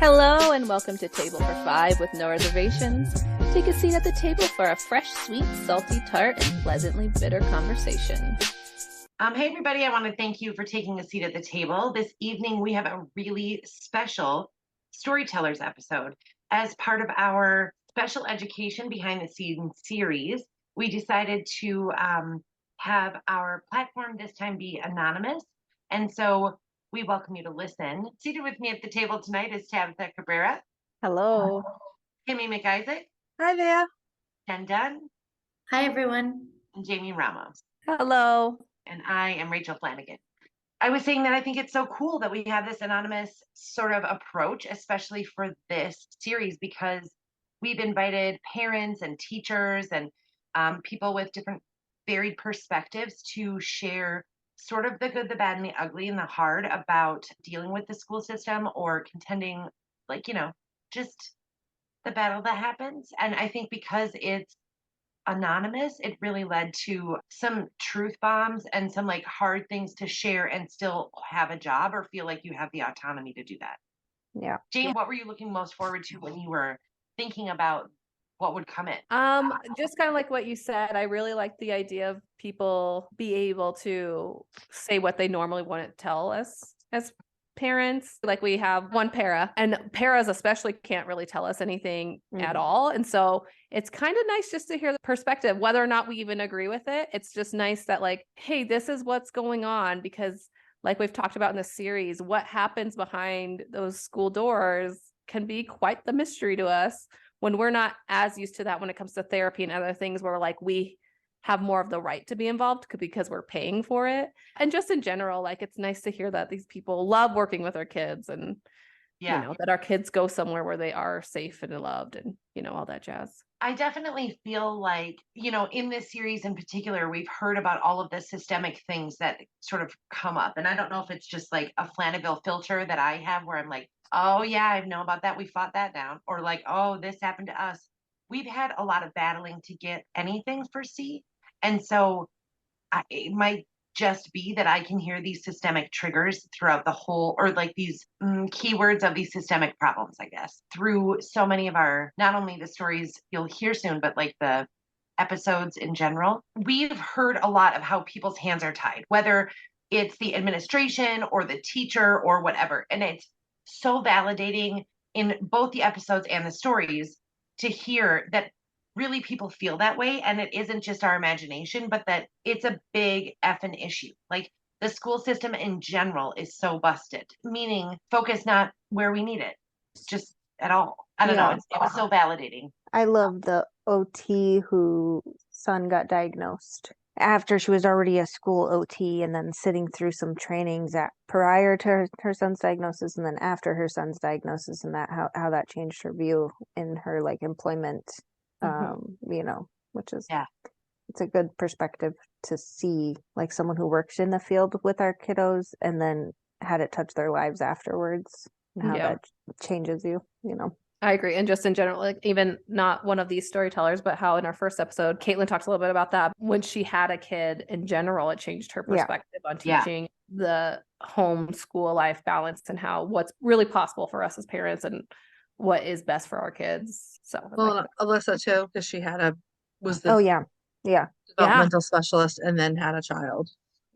Hello and welcome to Table for Five with no reservations. Take a seat at the table for a fresh, sweet, salty, tart, and pleasantly bitter conversation. Hey everybody, I want to thank you for taking a seat at the table. This evening we have a really special Storytellers episode. As part of our special education behind the scenes series, we decided to have our platform this time be anonymous. And so we welcome you to listen. Seated with me at the table tonight is Tabitha Cabrera, Hello. Kimmy McIsaac, Hi there. Jen Dunn, Hi, everyone. and Jamie Ramos. Hello. And I am Rachel Flanagan. I was saying that I think it's so cool that we have this anonymous sort of approach, especially for this series, because we've invited parents and teachers and people with different varied perspectives to share sort of the good, the bad, and the ugly and the hard about dealing with the school system or contending, just the battle that happens. And I think because it's anonymous, it really led to some truth bombs and some hard things to share and still have a job or feel like you have the autonomy to do that. Yeah. Jane, what were you looking most forward to when you were thinking about what would come in? Just kind of like what you said, I really like the idea of people be able to say what they normally wouldn't tell us as parents. Like we have one para, and paras especially can't really tell us anything at all. And so it's kind of nice just to hear the perspective, whether or not we even agree with it. It's just nice that hey, this is what's going on, because like we've talked about in the series, what happens behind those school doors can be quite the mystery to us when we're not as used to that when it comes to therapy and other things where we have more of the right to be involved because we're paying for it. And just in general, it's nice to hear that these people love working with our kids and, that our kids go somewhere where they are safe and loved and, all that jazz. I definitely feel like, in this series in particular, we've heard about all of the systemic things that sort of come up. And I don't know if it's just like a Flanaville filter that I have where I'm like, oh yeah, I know about that. We fought that down. Or oh, this happened to us. We've had a lot of battling to get anything for C. And so it might just be that I can hear these systemic triggers throughout the whole, or these keywords of these systemic problems, I guess, through so many of not only the stories you'll hear soon, but the episodes in general. We've heard a lot of how people's hands are tied, whether it's the administration or the teacher or whatever. And it's so validating in both the episodes and the stories to hear that really people feel that way, and it isn't just our imagination, but that it's a big effing issue. The school system in general is so busted, meaning focus not where we need it, just at all. I don't know. It was so validating. I love the OT whose son got diagnosed after she was already a school OT, and then sitting through some trainings prior to her son's diagnosis and then after her son's diagnosis, and that how that changed her view in her employment. Which is, it's a good perspective to see, someone who works in the field with our kiddos and then had it touch their lives afterwards and how that changes you. I agree. And just in general, even not one of these storytellers, but how in our first episode, Caitlin talks a little bit about that. When she had a kid in general, it changed her perspective on teaching the home school life balance and what's really possible for us as parents and what is best for our kids. So Alyssa too, because she was the developmental specialist and then had a child.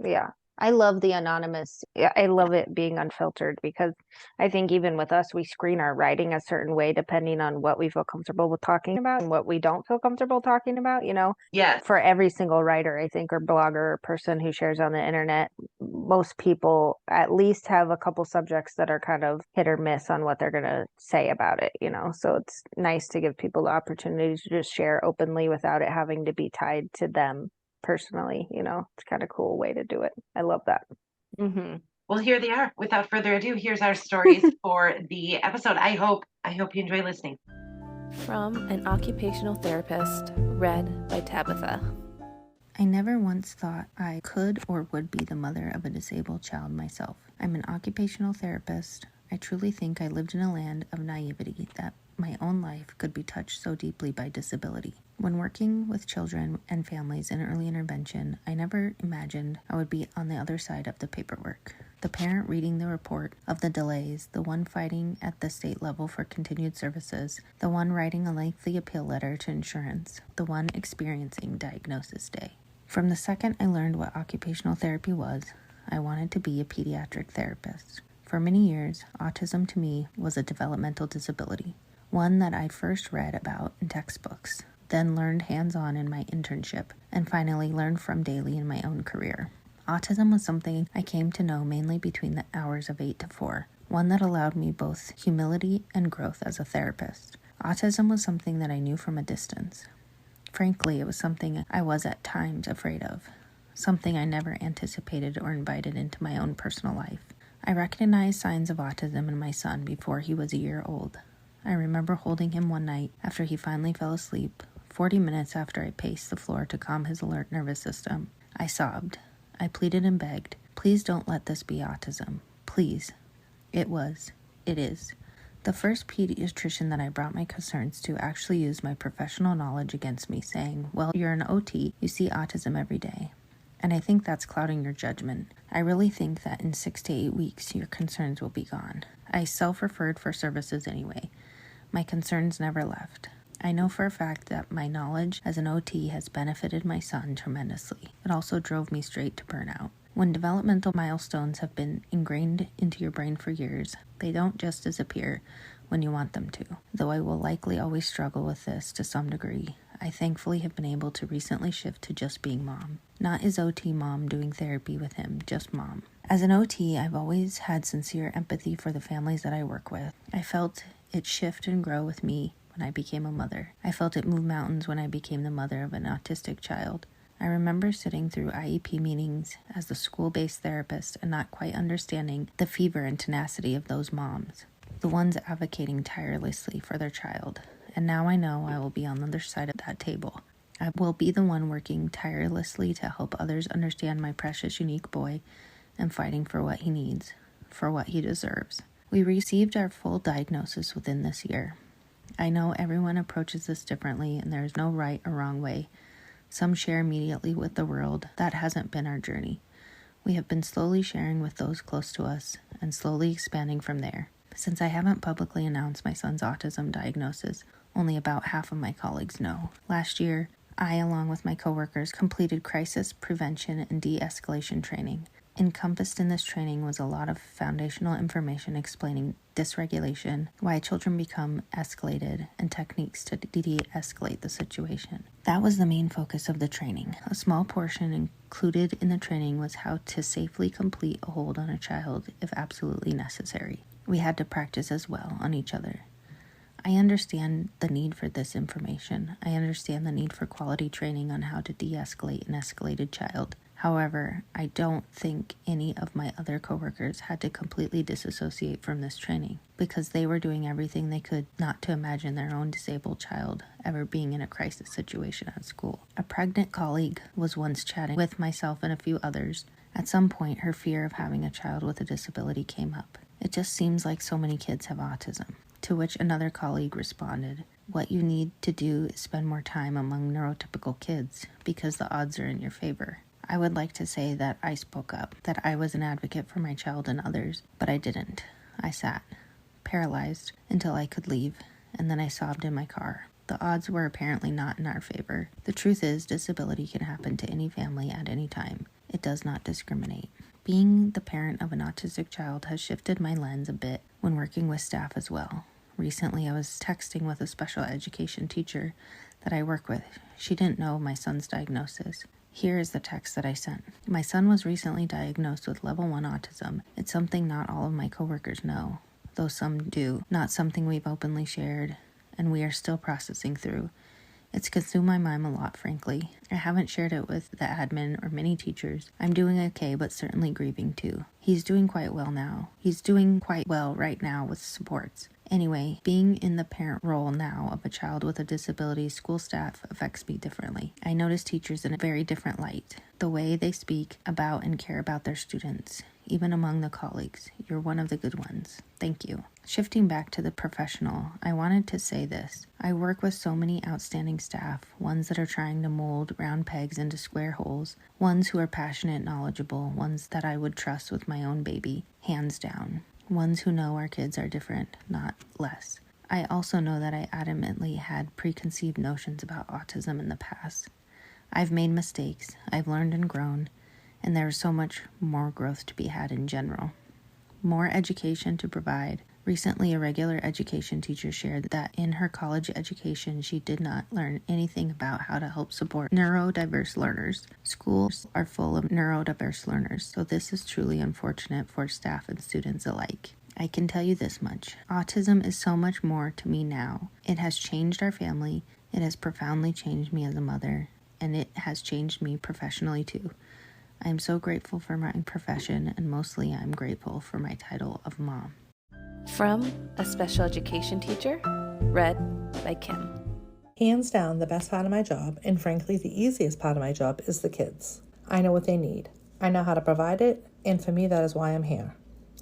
Yeah. I love the anonymous. I love it being unfiltered, because I think even with us, we screen our writing a certain way depending on what we feel comfortable with talking about and what we don't feel comfortable talking about, Yeah. For every single writer, I think, or blogger or person who shares on the internet, most people at least have a couple subjects that are kind of hit or miss on what they're going to say about it, So it's nice to give people the opportunity to just share openly without it having to be tied to them personally. It's kind of cool way to do it. I love that. Well, here they are. Without further ado, here's our stories for the episode. I hope you enjoy listening. From an occupational therapist, read by Tabitha. I never once thought I could or would be the mother of a disabled child myself. I'm an occupational therapist. I truly think I lived in a land of naivety that my own life could be touched so deeply by disability. When working with children and families in early intervention, I never imagined I would be on the other side of the paperwork. The parent reading the report of the delays, the one fighting at the state level for continued services, the one writing a lengthy appeal letter to insurance, the one experiencing diagnosis day. From the second I learned what occupational therapy was, I wanted to be a pediatric therapist. For many years, autism to me was a developmental disability, one that I first read about in textbooks, then learned hands-on in my internship, and finally learned from daily in my own career. Autism was something I came to know mainly between the hours of 8 to 4, one that allowed me both humility and growth as a therapist. Autism was something that I knew from a distance. Frankly, it was something I was at times afraid of, something I never anticipated or invited into my own personal life. I recognized signs of autism in my son before he was a year old. I remember holding him one night after he finally fell asleep, 40 minutes after I paced the floor to calm his alert nervous system. I sobbed. I pleaded and begged, please don't let this be autism. Please. It was. It is. The first pediatrician that I brought my concerns to actually used my professional knowledge against me, saying, well, you're an OT, you see autism every day. And I think that's clouding your judgment. I really think that in 6 to 8 weeks, your concerns will be gone. I self-referred for services anyway. My concerns never left. I know for a fact that my knowledge as an OT has benefited my son tremendously. It also drove me straight to burnout. When developmental milestones have been ingrained into your brain for years, they don't just disappear when you want them to. Though I will likely always struggle with this to some degree, I thankfully have been able to recently shift to just being mom. Not his OT mom doing therapy with him, just mom. As an OT, I've always had sincere empathy for the families that I work with. I felt it shift and grow with me when I became a mother. I felt it move mountains when I became the mother of an autistic child. I remember sitting through IEP meetings as the school-based therapist and not quite understanding the fever and tenacity of those moms, the ones advocating tirelessly for their child. And now I know I will be on the other side of that table. I will be the one working tirelessly to help others understand my precious, unique boy and fighting for what he needs, for what he deserves. We received our full diagnosis within this year. I know everyone approaches this differently and there is no right or wrong way. Some share immediately with the world. That hasn't been our journey. We have been slowly sharing with those close to us and slowly expanding from there. Since I haven't publicly announced my son's autism diagnosis, only about half of my colleagues know. Last year, I, along with my coworkers, completed crisis prevention and de-escalation training. Encompassed in this training was a lot of foundational information explaining dysregulation, why children become escalated, and techniques to de-escalate the situation. That was the main focus of the training. A small portion included in the training was how to safely complete a hold on a child if absolutely necessary. We had to practice as well on each other. I understand the need for this information. I understand the need for quality training on how to de-escalate an escalated child. However, I don't think any of my other coworkers had to completely disassociate from this training because they were doing everything they could not to imagine their own disabled child ever being in a crisis situation at school. A pregnant colleague was once chatting with myself and a few others. At some point, her fear of having a child with a disability came up. It just seems like so many kids have autism. To which another colleague responded, what you need to do is spend more time among neurotypical kids because the odds are in your favor. I would like to say that I spoke up, that I was an advocate for my child and others, but I didn't. I sat, paralyzed, until I could leave, and then I sobbed in my car. The odds were apparently not in our favor. The truth is, disability can happen to any family at any time. It does not discriminate. Being the parent of an autistic child has shifted my lens a bit when working with staff as well. Recently, I was texting with a special education teacher that I work with. She didn't know my son's diagnosis. Here is the text that I sent. My son was recently diagnosed with level 1 autism. It's something not all of my coworkers know, though some do. Not something we've openly shared, and we are still processing through. It's consumed my mind a lot, frankly. I haven't shared it with the admin or many teachers. I'm doing okay, but certainly grieving too. He's doing quite well now. He's doing quite well right now with supports. Anyway, being in the parent role now of a child with a disability, school staff affects me differently. I notice teachers in a very different light. The way they speak about and care about their students, even among the colleagues. You're one of the good ones. Thank you. Shifting back to the professional, I wanted to say this. I work with so many outstanding staff, ones that are trying to mold round pegs into square holes, ones who are passionate, knowledgeable, ones that I would trust with my own baby, hands down, ones who know our kids are different, not less. I also know that I adamantly had preconceived notions about autism in the past. I've made mistakes, I've learned and grown, and there is so much more growth to be had in general. More education to provide. Recently, a regular education teacher shared that in her college education, she did not learn anything about how to help support neurodiverse learners. Schools are full of neurodiverse learners, so this is truly unfortunate for staff and students alike. I can tell you this much. Autism is so much more to me now. It has changed our family. It has profoundly changed me as a mother, and it has changed me professionally too. I am so grateful for my profession, and mostly I'm grateful for my title of mom. From a special education teacher, read by Kim. Hands down, the best part of my job, and frankly the easiest part of my job, is the kids. I know what they need. I know how to provide it, and for me that is why I'm here.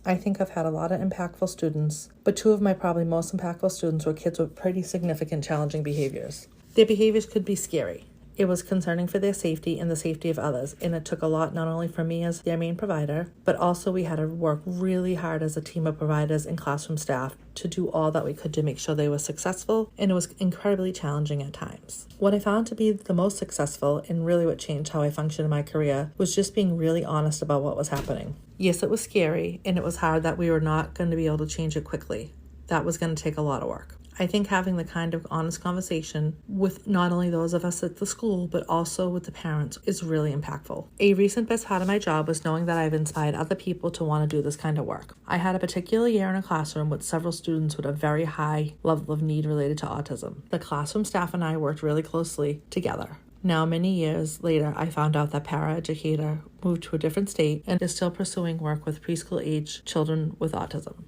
I think I've had a lot of impactful students, but two of my probably most impactful students were kids with pretty significant challenging behaviors. Their behaviors could be scary. It was concerning for their safety and the safety of others, and it took a lot not only from me as their main provider, but also we had to work really hard as a team of providers and classroom staff to do all that we could to make sure they were successful, and it was incredibly challenging at times. What I found to be the most successful, and really what changed how I functioned in my career, was just being really honest about what was happening. Yes, it was scary, and it was hard that we were not going to be able to change it quickly. That was going to take a lot of work. I think having the kind of honest conversation with not only those of us at the school, but also with the parents is really impactful. A recent best part of my job was knowing that I've inspired other people to want to do this kind of work. I had a particular year in a classroom with several students with a very high level of need related to autism. The classroom staff and I worked really closely together. Now, many years later, I found out that paraeducator moved to a different state and is still pursuing work with preschool-age children with autism,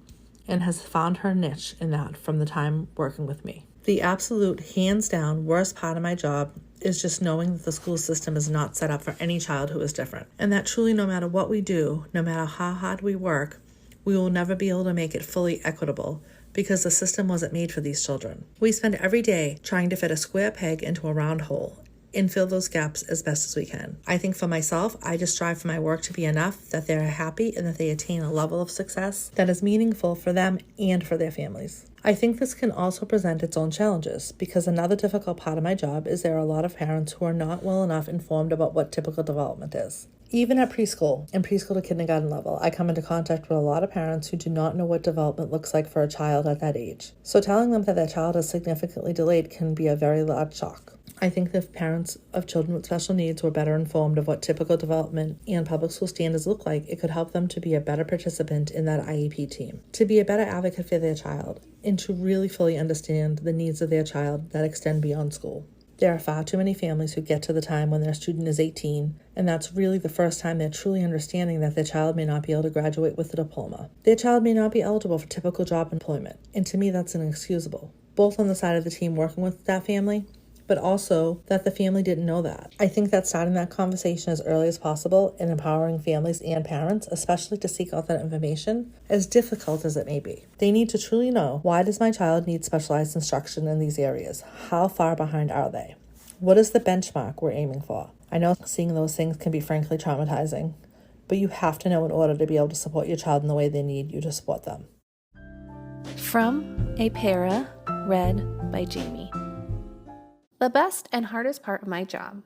and has found her niche in that from the time working with me. The absolute hands down worst part of my job is just knowing that the school system is not set up for any child who is different, and that truly no matter what we do, no matter how hard we work, we will never be able to make it fully equitable because the system wasn't made for these children. We spend every day trying to fit a square peg into a round hole and fill those gaps as best as we can. I think for myself, I just strive for my work to be enough that they're happy and that they attain a level of success that is meaningful for them and for their families. I think this can also present its own challenges because another difficult part of my job is there are a lot of parents who are not well enough informed about what typical development is. Even at preschool and preschool to kindergarten level, I come into contact with a lot of parents who do not know what development looks like for a child at that age. So telling them that their child is significantly delayed can be a very large shock. I think that if parents of children with special needs were better informed of what typical development and public school standards look like, it could help them to be a better participant in that IEP team, to be a better advocate for their child, and to really fully understand the needs of their child that extend beyond school. There are far too many families who get to the time when their student is 18, and that's really the first time they're truly understanding that their child may not be able to graduate with a diploma. Their child may not be eligible for typical job employment, and to me that's inexcusable, both on the side of the team working with that family, but also that the family didn't know that. I think that starting that conversation as early as possible and empowering families and parents, especially to seek out that information, as difficult as it may be. They need to truly know, why does my child need specialized instruction in these areas? How far behind are they? What is the benchmark we're aiming for? I know seeing those things can be frankly traumatizing, but you have to know in order to be able to support your child in the way they need you to support them. From a para, read by Jamie. The best and hardest part of my job.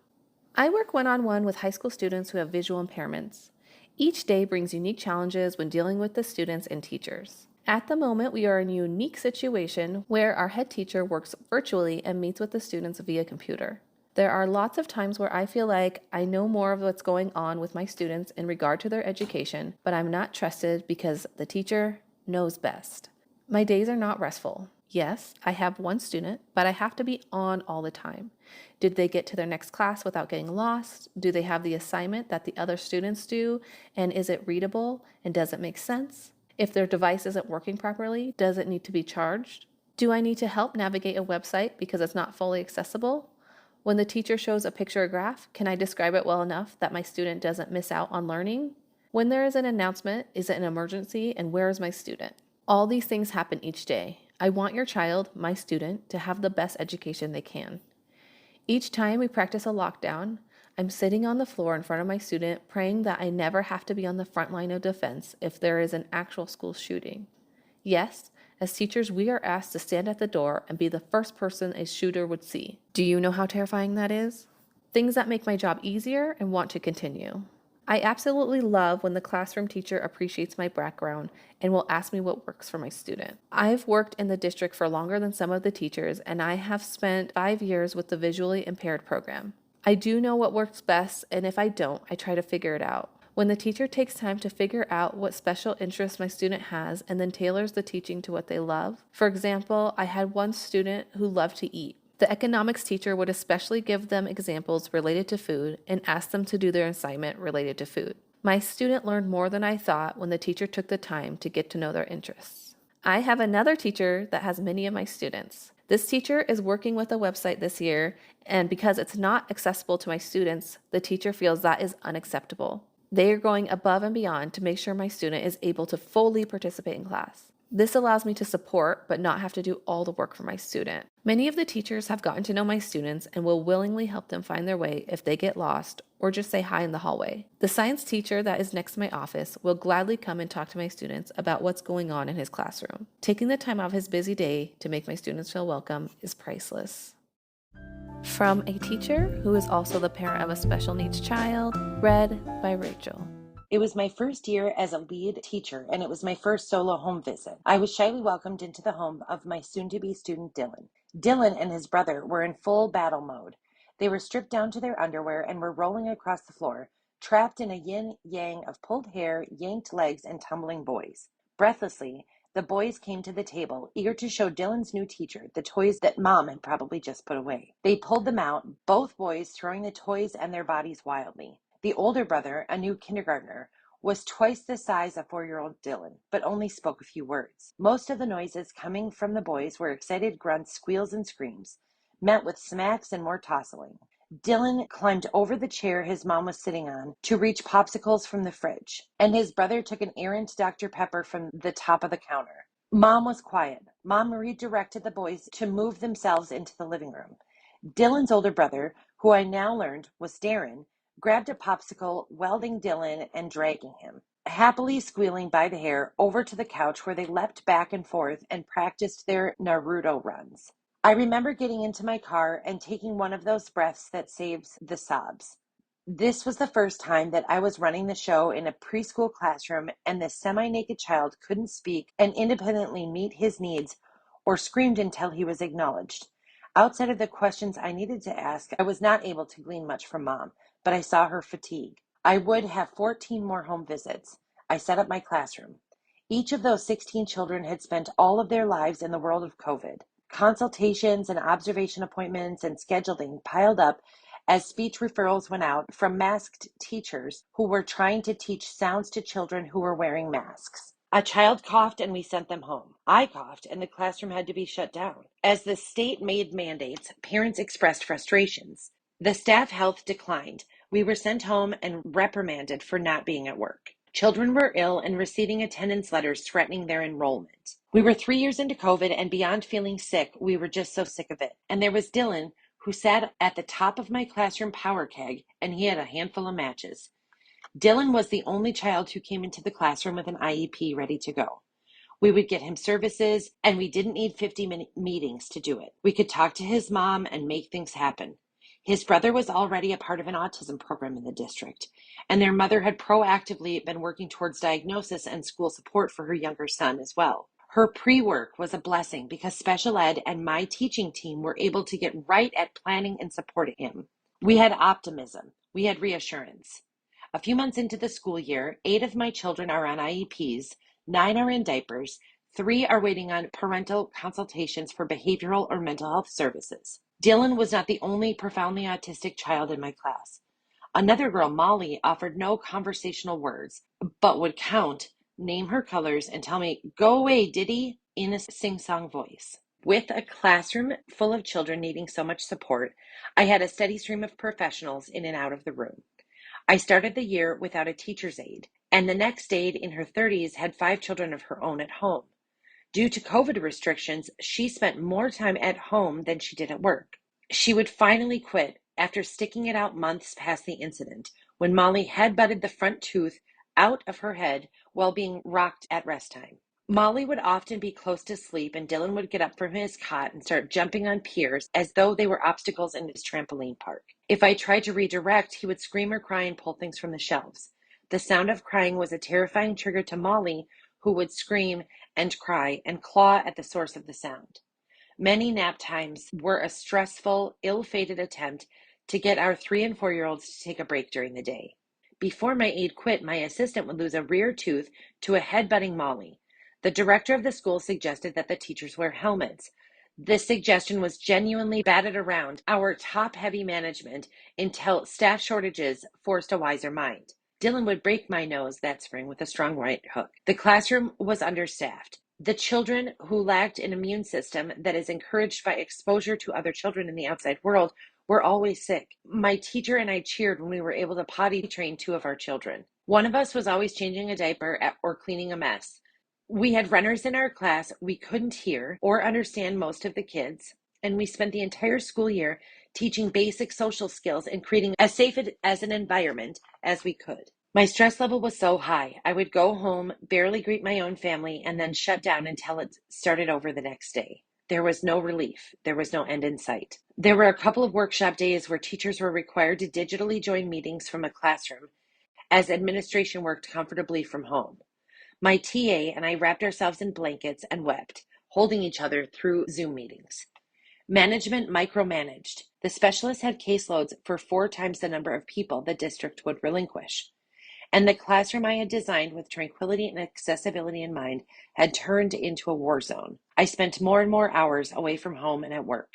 I work one-on-one with high school students who have visual impairments. Each day brings unique challenges when dealing with the students and teachers. At the moment, we are in a unique situation where our head teacher works virtually and meets with the students via computer. There are lots of times where I feel like I know more of what's going on with my students in regard to their education, but I'm not trusted because the teacher knows best. My days are not restful. Yes, I have one student, but I have to be on all the time. Did they get to their next class without getting lost? Do they have the assignment that the other students do? And is it readable? And does it make sense? If their device isn't working properly, does it need to be charged? Do I need to help navigate a website because it's not fully accessible? When the teacher shows a picture or graph, can I describe it well enough that my student doesn't miss out on learning? When there is an announcement, is it an emergency and where is my student? All these things happen each day. I want your child, my student, to have the best education they can. Each time we practice a lockdown, I'm sitting on the floor in front of my student praying that I never have to be on the front line of defense if there is an actual school shooting. Yes, as teachers, we are asked to stand at the door and be the first person a shooter would see. Do you know how terrifying that is? Things that make my job easier and want to continue. I absolutely love when the classroom teacher appreciates my background and will ask me what works for my student. I've worked in the district for longer than some of the teachers, and I have spent 5 years with the visually impaired program. I do know what works best, and if I don't, I try to figure it out. When the teacher takes time to figure out what special interests my student has and then tailors the teaching to what they love. For example, I had one student who loved to eat. The economics teacher would especially give them examples related to food and ask them to do their assignment related to food. My student learned more than I thought when the teacher took the time to get to know their interests. I have another teacher that has many of my students. This teacher is working with a website this year, and because it's not accessible to my students, the teacher feels that is unacceptable. They are going above and beyond to make sure my student is able to fully participate in class. This allows me to support but not have to do all the work for my student. Many of the teachers have gotten to know my students and will willingly help them find their way if they get lost or just say hi in the hallway. The science teacher that is next to my office will gladly come and talk to my students about what's going on in his classroom. Taking the time out of his busy day to make my students feel welcome is priceless. From a teacher who is also the parent of a special needs child, read by Rachel. It was my first year as a lead teacher, and it was my first solo home visit. I was shyly welcomed into the home of my soon-to-be student, Dylan. Dylan and his brother were in full battle mode. They were stripped down to their underwear and were rolling across the floor, trapped in a yin-yang of pulled hair, yanked legs, and tumbling boys. Breathlessly, the boys came to the table, eager to show Dylan's new teacher the toys that Mom had probably just put away. They pulled them out, both boys throwing the toys and their bodies wildly. The older brother, a new kindergartner, was twice the size of 4-year-old Dylan, but only spoke a few words. Most of the noises coming from the boys were excited grunts, squeals, and screams, met with smacks and more tossling. Dylan climbed over the chair his mom was sitting on to reach popsicles from the fridge, and his brother took an errant Dr. Pepper from the top of the counter. Mom was quiet. Mom redirected the boys to move themselves into the living room. Dylan's older brother, who I now learned was Darren, grabbed a popsicle, welding Dylan and dragging him, happily squealing by the hair, over to the couch where they leapt back and forth and practiced their Naruto runs. I remember getting into my car and taking one of those breaths that saves the sobs. This was the first time that I was running the show in a preschool classroom, and this semi-naked child couldn't speak and independently meet his needs or screamed until he was acknowledged. Outside of the questions I needed to ask, I was not able to glean much from Mom, but I saw her fatigue. I would have 14 more home visits. I set up my classroom. Each of those 16 children had spent all of their lives in the world of COVID. Consultations and observation appointments and scheduling piled up as speech referrals went out from masked teachers who were trying to teach sounds to children who were wearing masks. A child coughed and we sent them home. I coughed and the classroom had to be shut down. As the state made mandates, parents expressed frustrations. The staff health declined. We were sent home and reprimanded for not being at work. Children were ill and receiving attendance letters threatening their enrollment. We were 3 years into COVID, and beyond feeling sick, we were just so sick of it. And there was Dylan, who sat at the top of my classroom power keg, and he had a handful of matches. Dylan was the only child who came into the classroom with an IEP ready to go. We would get him services, and we didn't need 50-minute meetings to do it. We could talk to his mom and make things happen. His brother was already a part of an autism program in the district, and their mother had proactively been working towards diagnosis and school support for her younger son as well. Her pre-work was a blessing because special ed and my teaching team were able to get right at planning and supporting him. We had optimism. We had reassurance. A few months into the school year, 8 of my children are on IEPs, 9 are in diapers, 3 are waiting on parental consultations for behavioral or mental health services. Dylan was not the only profoundly autistic child in my class. Another girl, Molly, offered no conversational words, but would count, name her colors, and tell me, "Go away, Diddy," in a sing-song voice. With a classroom full of children needing so much support, I had a steady stream of professionals in and out of the room. I started the year without a teacher's aide, and the next aide in her 30s had 5 children of her own at home. Due to COVID restrictions, she spent more time at home than she did at work. She would finally quit after sticking it out months past the incident, when Molly headbutted the front tooth out of her head while being rocked at rest time. Molly would often be close to sleep, and Dylan would get up from his cot and start jumping on piers as though they were obstacles in his trampoline park. If I tried to redirect, he would scream or cry and pull things from the shelves. The sound of crying was a terrifying trigger to Molly, who would scream and cry and claw at the source of the sound. Many nap times were a stressful, ill-fated attempt to get our 3 and 4-year-olds to take a break during the day. Before my aide quit, my assistant would lose a rear tooth to a headbutting Molly. The director of the school suggested that the teachers wear helmets. This suggestion was genuinely batted around our top-heavy management until staff shortages forced a wiser mind. Dylan would break my nose that spring with a strong right hook. The classroom was understaffed. The children who lacked an immune system that is encouraged by exposure to other children in the outside world were always sick. My teacher and I cheered when we were able to potty train 2 of our children. One of us was always changing a diaper or cleaning a mess. We had runners in our class. We couldn't hear or understand most of the kids, and we spent the entire school year teaching basic social skills and creating as safe as an environment as we could. My stress level was so high. I would go home, barely greet my own family, and then shut down until it started over the next day. There was no relief. There was no end in sight. There were a couple of workshop days where teachers were required to digitally join meetings from a classroom, as administration worked comfortably from home. My TA and I wrapped ourselves in blankets and wept, holding each other through Zoom meetings. Management micromanaged. The specialists had caseloads for 4 times the number of people the district would relinquish. And the classroom I had designed with tranquility and accessibility in mind had turned into a war zone. I spent more and more hours away from home and at work.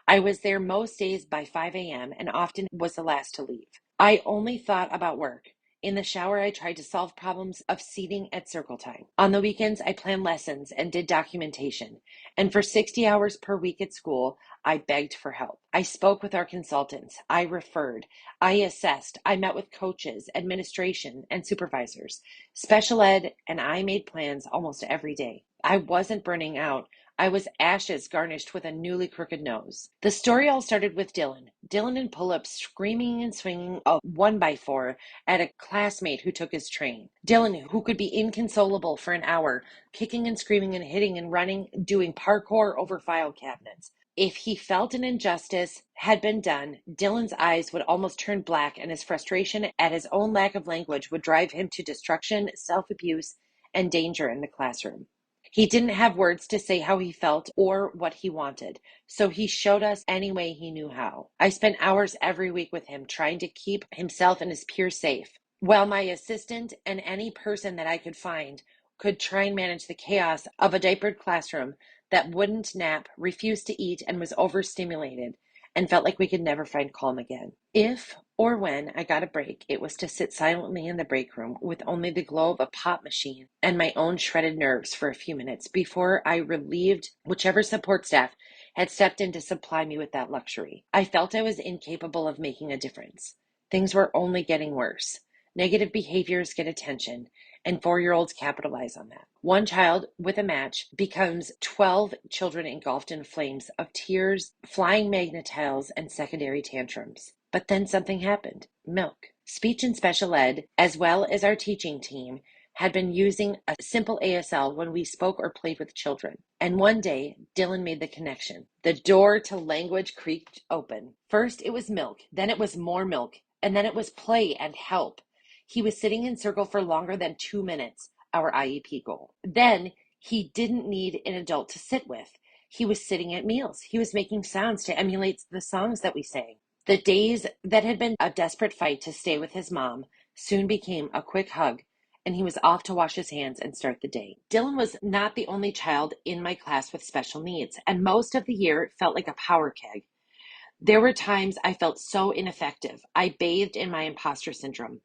I was there most days by 5 a.m. and often was the last to leave. I only thought about work. In the shower, I tried to solve problems of seating at circle time. On the weekends, I planned lessons and did documentation. And for 60 hours per week at school, I begged for help. I spoke with our consultants. I referred. I assessed. I met with coaches, administration, and supervisors. Special ed, and I made plans almost every day. I wasn't burning out. I was ashes garnished with a newly crooked nose. The story all started with Dylan. Dylan in pull-ups, screaming and swinging a 1x4 at a classmate who took his train. Dylan, who could be inconsolable for an hour, kicking and screaming and hitting and running, doing parkour over file cabinets. If he felt an injustice had been done, Dylan's eyes would almost turn black, and his frustration at his own lack of language would drive him to destruction, self-abuse, and danger in the classroom. He didn't have words to say how he felt or what he wanted, so he showed us any way he knew how. I spent hours every week with him trying to keep himself and his peers safe, while my assistant and any person that I could find could try and manage the chaos of a diapered classroom that wouldn't nap, refused to eat, and was overstimulated, and felt like we could never find calm again. If or when I got a break, it was to sit silently in the break room with only the glow of a pop machine and my own shredded nerves for a few minutes before I relieved whichever support staff had stepped in to supply me with that luxury. I felt I was incapable of making a difference. Things were only getting worse. Negative behaviors get attention, and 4-year-olds capitalize on that. One child with a match becomes 12 children engulfed in flames of tears, flying magnet tiles, and secondary tantrums. But then something happened. Milk. Speech and special ed, as well as our teaching team, had been using a simple ASL when we spoke or played with children. And one day, Dylan made the connection. The door to language creaked open. First it was milk, then it was more milk, and then it was play and help. He was sitting in circle for longer than 2 minutes, our IEP goal. Then he didn't need an adult to sit with. He was sitting at meals. He was making sounds to emulate the songs that we sang. The days that had been a desperate fight to stay with his mom soon became a quick hug, and he was off to wash his hands and start the day. Dylan was not the only child in my class with special needs, and most of the year felt like a power keg. There were times I felt so ineffective. I bathed in my imposter syndrome.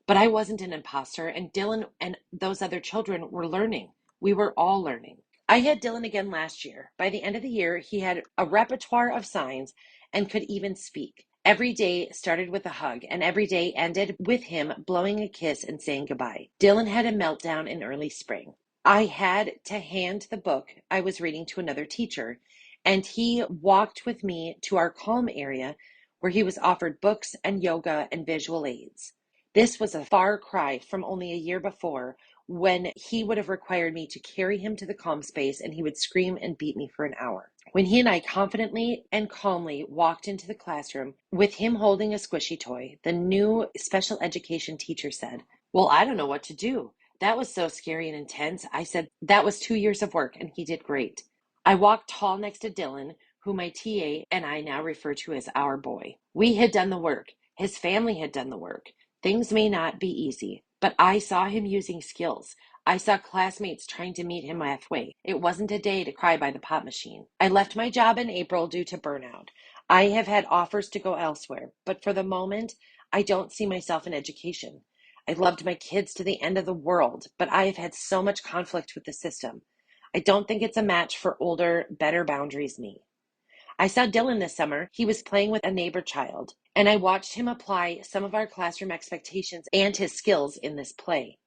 But I wasn't an imposter, and Dylan and those other children were learning. We were all learning. I had Dylan again last year. By the end of the year, he had a repertoire of signs and could even speak. Every day started with a hug, and every day ended with him blowing a kiss and saying goodbye. Dylan had a meltdown in early spring. I had to hand the book I was reading to another teacher, and he walked with me to our calm area where he was offered books and yoga and visual aids. This was a far cry from only a year before, when he would have required me to carry him to the calm space and he would scream and beat me for an hour. When he and I confidently and calmly walked into the classroom with him holding a squishy toy, the new special education teacher said, "Well, I don't know what to do. That was so scary and intense." I said, "That was 2 years of work and he did great." I walked tall next to Dylan, who my TA and I now refer to as our boy. We had done the work. His family had done the work. Things may not be easy, but I saw him using skills. I saw classmates trying to meet him halfway. It wasn't a day to cry by the pop machine. I left my job in April due to burnout. I have had offers to go elsewhere, but for the moment, I don't see myself in education. I loved my kids to the end of the world, but I have had so much conflict with the system. I don't think it's a match for older, better boundaries me. I saw Dylan this summer. He was playing with a neighbor child, and I watched him apply some of our classroom expectations and his skills in this play.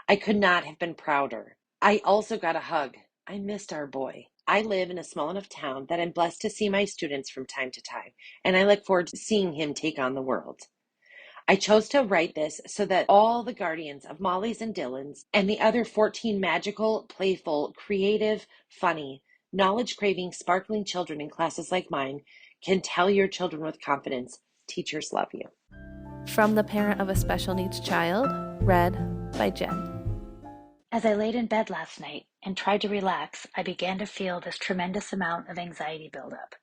I could not have been prouder. I also got a hug. I missed our boy. I live in a small enough town that I'm blessed to see my students from time to time, and I look forward to seeing him take on the world. I chose to write this so that all the guardians of Molly's and Dylan's and the other 14 magical, playful, creative, funny, knowledge-craving, sparkling children in classes like mine can tell your children with confidence, teachers love you. From the parent of a special needs child, read by Jen. As I laid in bed last night and tried to relax, I began to feel this tremendous amount of anxiety build up.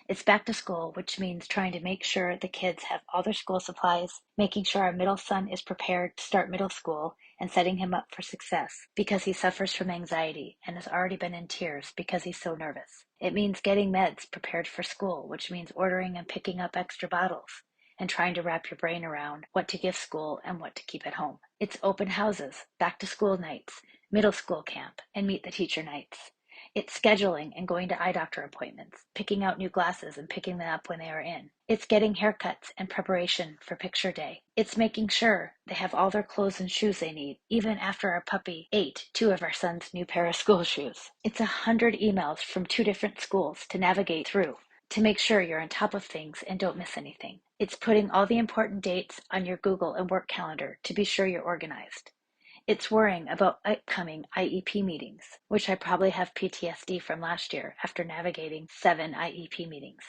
It's back to school, which means trying to make sure the kids have all their school supplies, making sure our middle son is prepared to start middle school, and setting him up for success because he suffers from anxiety and has already been in tears because he's so nervous. It means getting meds prepared for school, which means ordering and picking up extra bottles and trying to wrap your brain around what to give school and what to keep at home. It's open houses, back to school nights, middle school camp, and meet the teacher nights. It's scheduling and going to eye doctor appointments, picking out new glasses and picking them up when they are in. It's getting haircuts and preparation for picture day. It's making sure they have all their clothes and shoes they need, even after our puppy ate 2 of our son's new pair of school shoes. It's 100 emails from 2 different schools to navigate through to make sure you're on top of things and don't miss anything. It's putting all the important dates on your Google and work calendar to be sure you're organized. It's worrying about upcoming IEP meetings, which I probably have PTSD from last year after navigating 7 IEP meetings,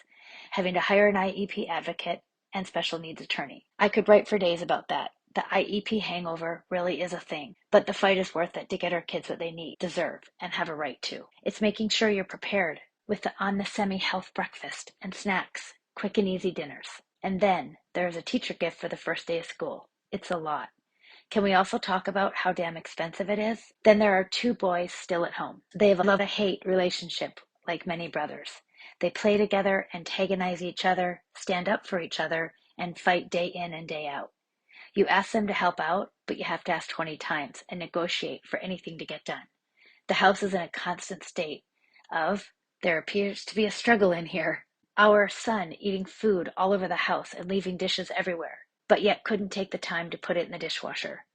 having to hire an IEP advocate and special needs attorney. I could write for days about that. The IEP hangover really is a thing, but the fight is worth it to get our kids what they need, deserve, and have a right to. It's making sure you're prepared with the on the semi-health breakfast and snacks, quick and easy dinners. And then there's a teacher gift for the first day of school. It's a lot. Can we also talk about how damn expensive it is? Then there are 2 boys still at home. They have a love-hate relationship like many brothers. They play together, antagonize each other, stand up for each other, and fight day in and day out. You ask them to help out, but you have to ask 20 times and negotiate for anything to get done. The house is in a constant state of, there appears to be a struggle in here. Our son eating food all over the house and leaving dishes everywhere, but yet couldn't take the time to put it in the dishwasher.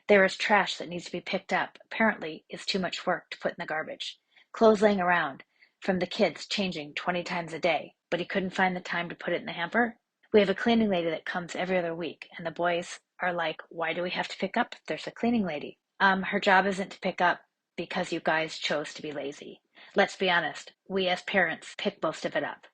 There is trash that needs to be picked up. Apparently, it's too much work to put in the garbage. Clothes laying around from the kids changing 20 times a day, but he couldn't find the time to put it in the hamper. We have a cleaning lady that comes every other week, and the boys are like, why do we have to pick up? There's a cleaning lady. Her job isn't to pick up because you guys chose to be lazy. Let's be honest, we as parents pick most of it up.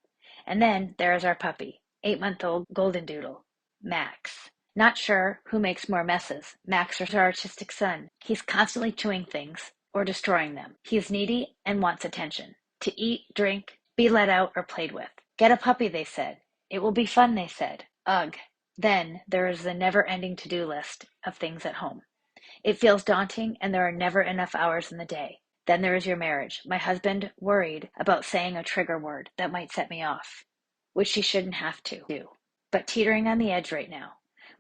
And then there is our puppy, 8-month-old golden doodle, Max. Not sure who makes more messes, Max or our artistic son. He's constantly chewing things or destroying them. He's needy and wants attention. To eat, drink, be let out or played with. Get a puppy, they said. It will be fun, they said. Ugh. Then there is the never-ending to-do list of things at home. It feels daunting and there are never enough hours in the day. Then there is your marriage. My husband worried about saying a trigger word that might set me off, which he shouldn't have to do. But teetering on the edge right now.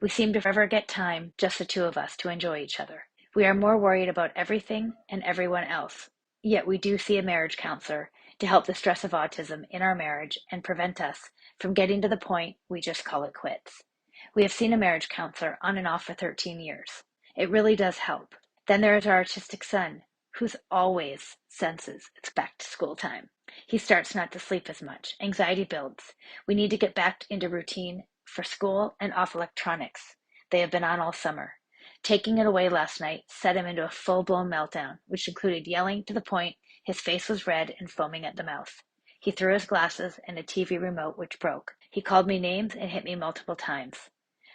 We seem to never get time, just the 2 of us, to enjoy each other. We are more worried about everything and everyone else. Yet we do see a marriage counselor to help the stress of autism in our marriage and prevent us from getting to the point we just call it quits. We have seen a marriage counselor on and off for 13 years. It really does help. Then there is our autistic son, who's always senses it's back to school time. He starts not to sleep as much. Anxiety builds. We need to get back into routine for school and off electronics. They have been on all summer. Taking it away last night set him into a full-blown meltdown, which included yelling to the point his face was red and foaming at the mouth. He threw his glasses and a TV remote, which broke. He called me names and hit me multiple times.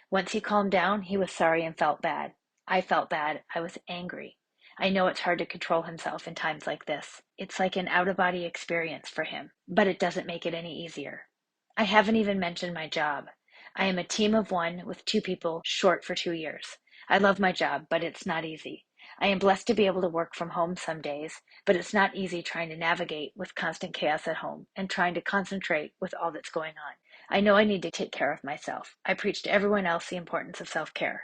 Once he calmed down, he was sorry and felt bad. I felt bad. I was angry. I know it's hard to control himself in times like this. It's like an out-of-body experience for him, but it doesn't make it any easier. I haven't even mentioned my job. I am a team of one with 2 people short for 2 years. I love my job, but it's not easy. I am blessed to be able to work from home some days, but it's not easy trying to navigate with constant chaos at home and trying to concentrate with all that's going on. I know I need to take care of myself. I preach to everyone else the importance of self-care.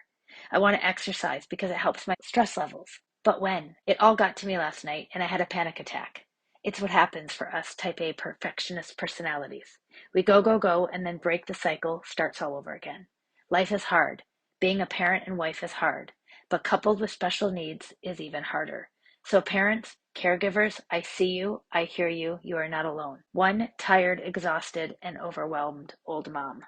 I want to exercise because it helps my stress levels. But when? It all got to me last night and I had a panic attack. It's what happens for us type A perfectionist personalities. We go, go, go, and then break the cycle, starts all over again. Life is hard. Being a parent and wife is hard, but coupled with special needs is even harder. So parents, caregivers, I see you, I hear you, you are not alone. One tired, exhausted, and overwhelmed old mom.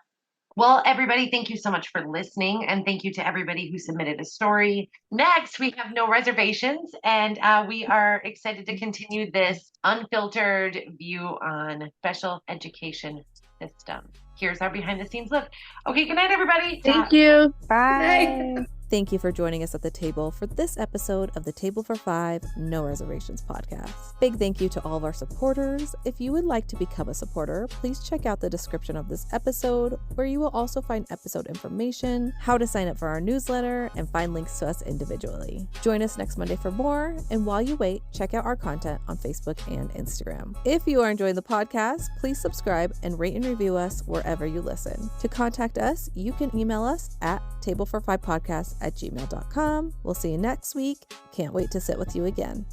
Well, everybody, thank you so much for listening. And thank you to everybody who submitted a story. Next, we have no reservations. And we are excited to continue this unfiltered view on special education system. Here's our behind the scenes look. Okay, good night, everybody. Thank you. Bye. Thank you for joining us at the table for this episode of the Table for Five No Reservations podcast. Big thank you to all of our supporters. If you would like to become a supporter, please check out the description of this episode, where you will also find episode information, how to sign up for our newsletter, and find links to us individually. Join us next Monday for more, and while you wait, check out our content on Facebook and Instagram. If you are enjoying the podcast, please subscribe and rate and review us wherever you listen. To contact us, you can email us at tablefor5podcast@gmail.com. We'll see you next week. Can't wait to sit with you again.